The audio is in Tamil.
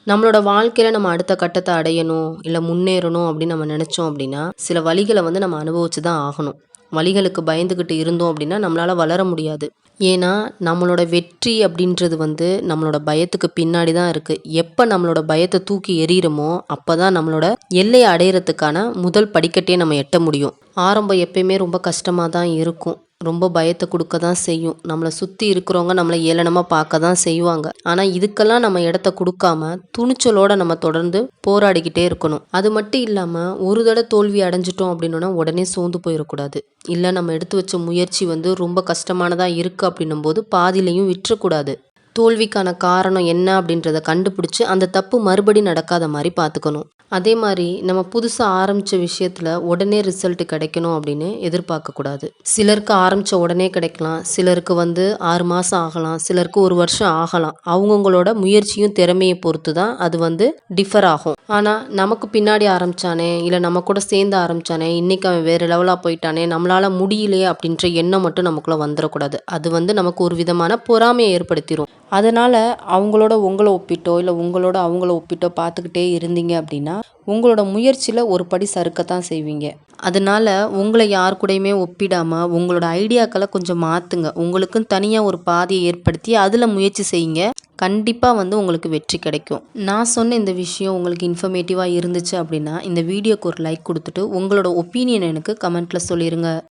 நம்மளோட வாழ்க்கையில நம்ம அடுத்த கட்டத்த அடையணும், இல்ல முன்னேறணும் அப்படின்னு நம்ம நெனைச்சோம் அப்படின்னா, சில வழிகள வந்து நம்ம அனுபவிச்சு தான் ஆகணும். வலிகளுக்கு பயந்துகிட்டு இருந்தோம் அப்படின்னா, நம்மளால வளர முடியாது. ஏன்னா, நம்மளோட வெற்றி அப்படின்றது வந்து நம்மளோட பயத்துக்கு பின்னாடி தான் இருக்கு. எப்ப நம்மளோட பயத்த தூக்கி எறியிறோமோ, அப்பதான் நம்மளோட எல்லைய அடையறதுக்கான முதல் படிக்கட்டே நம்ம எட்ட முடியும். ஆரம்பம் எப்பயுமே ரொம்ப கஷ்டமா தான் இருக்கும். ரொம்ப பயத்த குடுக்க தான் செய்யும். நம்மள சுத்தி இருக்கிறவங்க நம்மள ஏளனமா பார்க்க தான் செய்வாங்க. ஆனா, இதுக்கெல்லாம் நம்ம இடத்த குடுக்காம, துணிச்சலோட நம்ம தொடர்ந்து போராடிக்கிட்டே இருக்கணும். அது மட்டும் இல்லாம, ஒரு தோல்வி அடைஞ்சுட்டோம் அப்படின்னோன, உடனே சோர்ந்து போயிறக்கூடாது. இல்ல நம்ம எடுத்து வச்ச முயற்சி வந்து ரொம்ப கஷ்டமானதா இருக்கு அப்படின்னும்போது, பாதியிலயும் விட்டுறக்கூடாது. தோல்விக்கான காரணம் என்ன அப்படின்றத கண்டுபிடிச்சு, அந்த தப்பு மறுபடி நடக்காத மாரி பார்த்துக்கணும். அதே மாரி நம்ம புதுசா ஆரம்பிச்ச விஷயத்துல உடனே ரிசல்ட் கிடைக்கணும் அப்படின்னு எதிர்பார்க்கக்கூடாது. சிலருக்கு ஆரம்பிச்ச உடனே கிடைக்கலாம். சிலருக்கு வந்து 6 மாசம் ஆகலாம். சிலருக்கு 1 வருஷம் ஆகலாம். அவங்கவங்களோட முயற்சியும் திறமைய பொறுத்து தான் அது வந்து டிஃபர் ஆகும். ஆனா, நமக்கு பின்னாடி ஆரம்பிச்சானே, இல்ல நம்ம கூட சேர்ந்து ஆரம்பிச்சானே, இன்னைக்கு அவன் வேற லெவலா போயிட்டானே, நம்மளால முடியலையே அப்படின்ற எண்ணம் மட்டும் நமக்குள்ள வந்துரக்கூடாது. அது வந்து நமக்கு ஒரு விதமான பொறாமைய ஏற்படுத்திரும். அதனால அவங்களோட உங்கள ஒப்பிட்டோ, இல்ல உங்களோட அவங்கள ஒப்பிட்டோ பார்த்துக்கிட்டே இருந்தீங்க அப்படின்னா, உங்களோட முயற்சியில ஒரு படி சறுக்கத்தான் செய்வீங்க. அதனால உங்கள யார் கூடயுமே ஒப்பிடாம, உங்களோட ஐடியாக்கள கொஞ்சம் மாத்துங்க. உங்களுக்குன்னு தனியா ஒரு பாதைய ஏற்படுத்தி, அதுல முயற்சி செய்யுங்க. கண்டிப்பா வந்து உங்களுக்கு வெற்றி கிடைக்கும். நான் சொன்ன இந்த விஷயம் உங்களுக்கு இன்ஃபர்மேட்டிவா இருந்துச்சு அப்படின்னா, இந்த வீடியோக்கு ஒரு லைக் குடுத்துட்டு, உங்களோட ஒப்பீனியன் எனக்கு கமெண்ட்ல சொல்லிருங்க.